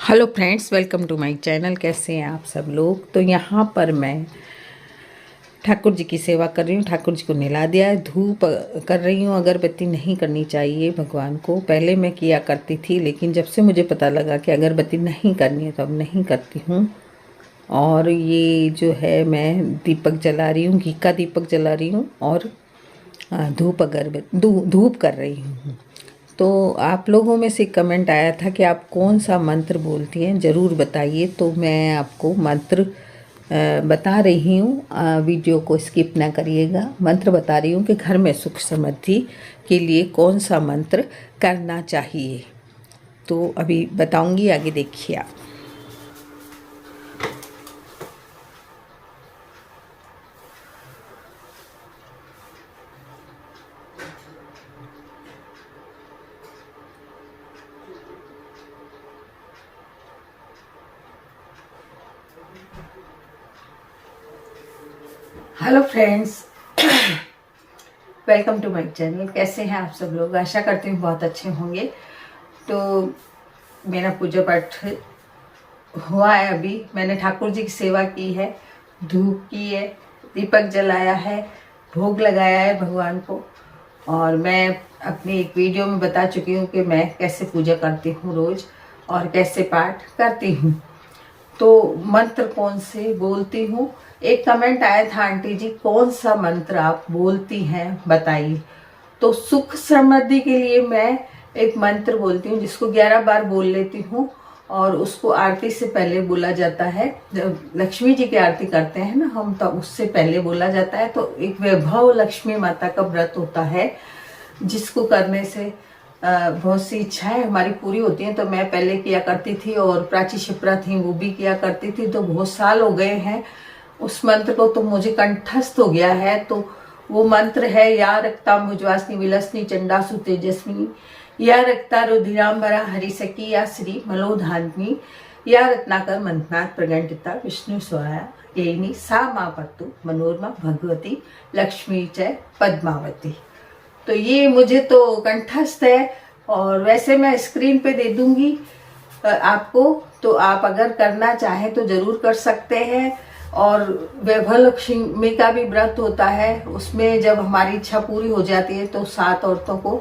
Hello friends, welcome to my channel. कैसे हैं आप सब लोग। तो यहाँ पर मैं ठाकुर जी की सेवा कर रही हूँ। ठाकुर जी को नहला दिया है, धूप कर रही हूँ। अगरबत्ती नहीं करनी चाहिए भगवान को। पहले मैं किया करती थी, लेकिन जब से मुझे पता लगा कि अगरबत्ती नहीं करनी है तो अब नहीं करती हूँ। और ये जो है, मैं दीपक जला रही हूँ, घी का दीपक जला रही हूँ और धूप कर रही हूँ। तो आप लोगों में से कमेंट आया था कि आप कौन सा मंत्र बोलती हैं, ज़रूर बताइए। तो मैं आपको मंत्र बता रही हूँ, वीडियो को स्किप ना करिएगा। मंत्र बता रही हूँ कि घर में सुख समृद्धि के लिए कौन सा मंत्र करना चाहिए। तो अभी बताऊँगी, आगे देखिए आप। Hello friends, welcome to my channel. कैसे हैं आप सब लोग। आशा करती हूँ बहुत अच्छे होंगे। तो मेरा पूजा पाठ हुआ है। अभी मैंने ठाकुर जी की सेवा की है, धूप की है, दीपक जलाया है, भोग लगाया है भगवान को। और मैं अपनी एक वीडियो में बता चुकी हूँ कि मैं कैसे पूजा करती हूँ रोज और कैसे पाठ करती हूँ। तो मंत्र कौन से बोलती हूँ। एक कमेंट आया था, आंटी जी कौन सा मंत्र आप बोलती हैं बताइए। तो सुख समृद्धि के लिए मैं एक मंत्र बोलती हूँ, जिसको 11 बार बोल लेती हूँ। और उसको आरती से पहले बोला जाता है। जब लक्ष्मी जी की आरती करते हैं ना हम, तब उससे पहले बोला जाता है। तो एक वैभव लक्ष्मी माता का व्रत होता है, जिसको करने से बहुत सी इच्छाएं हमारी पूरी होती हैं। तो मैं पहले किया करती थी, और प्राची शिप्रा थी वो भी किया करती थी। तो बहुत साल हो गए हैं उस मंत्र को, तो मुझे कंठस्थ हो गया है। तो वो मंत्र है, या रक्ता मुजवासनी विलसनी चंडासु तेजस्विनी, या रक्ता रुधिरांबरा हरिसकी, या श्री मलोधान्वी, या रत्नाकर मंथनाथ प्रगंटिता विष्णु स्वाया येनी सा माँ पत्तु मनोरमा भगवती लक्ष्मी च पद्मावती। तो ये मुझे तो कंठस्थ है, और वैसे मैं स्क्रीन पे दे दूंगी आपको। तो आप अगर करना चाहें तो जरूर कर सकते हैं। और वैभव लक्ष्मी का भी व्रत होता है, उसमें जब हमारी इच्छा पूरी हो जाती है तो 7 औरतों को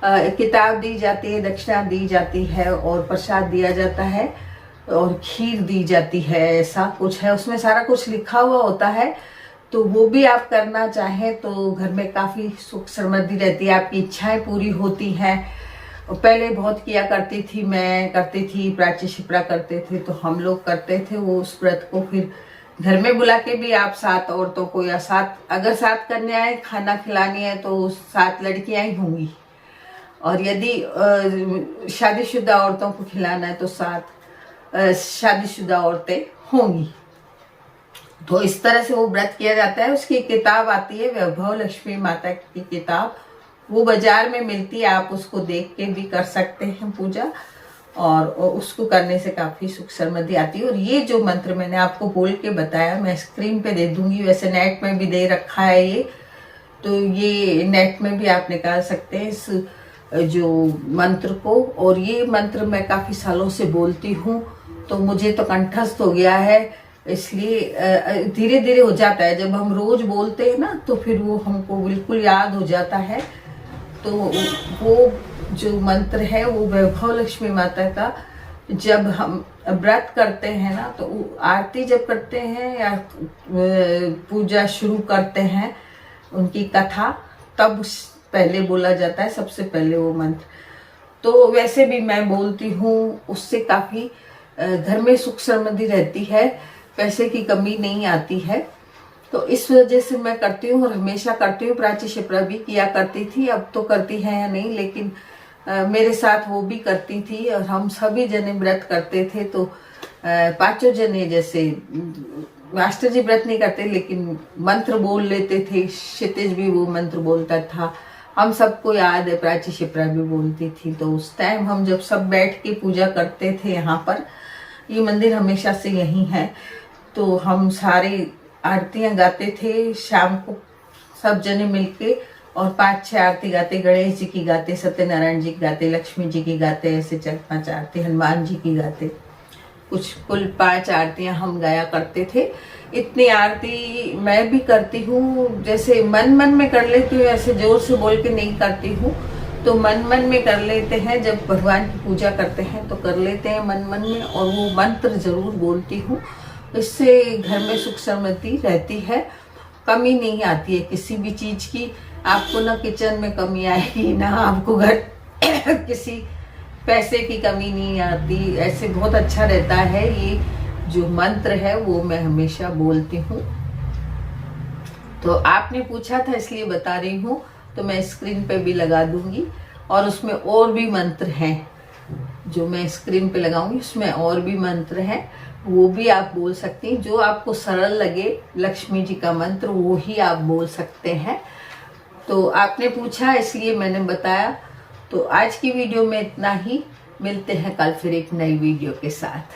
किताब दी जाती है, दक्षिणा दी जाती है, और प्रसाद दिया जाता है, और खीर दी जाती है। ऐसा कुछ है, उसमें सारा कुछ लिखा हुआ होता है। तो वो भी आप करना चाहें तो घर में काफी सुख समृद्धि रहती है, आपकी इच्छाएं पूरी होती हैं। पहले बहुत किया करती थी, मैं करती थी, प्राची शिप्रा करते थे, तो हम लोग करते थे वो उस व्रत को। फिर घर में बुला के भी आप 7 औरतों को, या 7 अगर 7 कन्याएं खाना खिलानी है तो 7 लड़कियां ही होंगी। और यदि शादीशुदा औरतों को खिलाना है तो 7 शादीशुदा औरतें होंगी। तो इस तरह से वो व्रत किया जाता है। उसकी किताब आती है, वैभव लक्ष्मी माता की किताब, वो बाजार में मिलती है। आप उसको देख के भी कर सकते हैं पूजा, और उसको करने से काफी सुख समृद्धि आती है। और ये जो मंत्र मैंने आपको बोल के बताया, मैं स्क्रीन पे दे दूंगी। वैसे नेट में भी दे रखा है ये, तो ये नेट में भी आप निकाल सकते हैं इस जो मंत्र को। और ये मंत्र मैं काफी सालों से बोलती हूँ, तो मुझे तो कंठस्थ हो गया है। इसलिए धीरे धीरे हो जाता है। जब हम रोज बोलते हैं ना, तो फिर वो हमको बिल्कुल याद हो जाता है। तो वो जो मंत्र है वो वैभव लक्ष्मी माता का, जब हम व्रत करते हैं ना, तो आरती जब करते हैं या पूजा शुरू करते हैं, उनकी कथा, तब पहले बोला जाता है सबसे पहले वो मंत्र। तो वैसे भी मैं बोलती हूँ, उससे काफी घर में सुख समृद्धि रहती है, पैसे की कमी नहीं आती है। तो इस वजह से मैं करती हूँ, और हमेशा करती हूँ। प्राची शिप्रा भी किया करती थी, अब तो करती है या नहीं, लेकिन मेरे साथ वो भी करती थी। और हम सभी जने व्रत करते थे। तो 5 जने, जैसे मास्टर जी व्रत नहीं करते लेकिन मंत्र बोल लेते थे। क्षितिज भी वो मंत्र बोलता था, हम सबको याद है, प्राची शिप्रा भी बोलती थी। तो उस टाइम हम जब सब बैठ के पूजा करते थे यहाँ पर, ये मंदिर हमेशा से यही है, तो हम सारे आरतियां गाते थे शाम को सब जने मिलके। और 5-6 आरती गाते, गणेश जी की गाते, सत्यनारायण जी की गाते, लक्ष्मी जी की गाते, ऐसे 4-5 आरती हनुमान जी की गाते। कुछ कुल 5 आरतियां हम गाया करते थे। इतनी आरती मैं भी करती हूँ, जैसे मन मन में कर लेती हूँ, ऐसे जोर से बोल के नहीं करती हूँ। तो मन मन में कर लेते हैं, जब भगवान की पूजा करते हैं तो कर लेते हैं मन मन में, और वो मंत्र जरूर बोलती हूँ। इससे घर में सुख समृद्धि रहती है, कमी नहीं आती है किसी भी चीज की। आपको ना किचन में कमी आएगी, ना आपको घर किसी पैसे की कमी नहीं आती। ऐसे बहुत अच्छा रहता है। ये जो मंत्र है वो मैं हमेशा बोलती हूँ। तो आपने पूछा था इसलिए बता रही हूँ, तो मैं स्क्रीन पे भी लगा दूंगी। और उसमें और भी मंत्र हैं जो मैं स्क्रीन पे लगाऊंगी, उसमें और भी मंत्र हैं, वो भी आप बोल सकती हैं। जो आपको सरल लगे लक्ष्मी जी का मंत्र वो ही आप बोल सकते हैं। तो आपने पूछा इसलिए मैंने बताया। तो आज की वीडियो में इतना ही, मिलते हैं कल फिर एक नई वीडियो के साथ।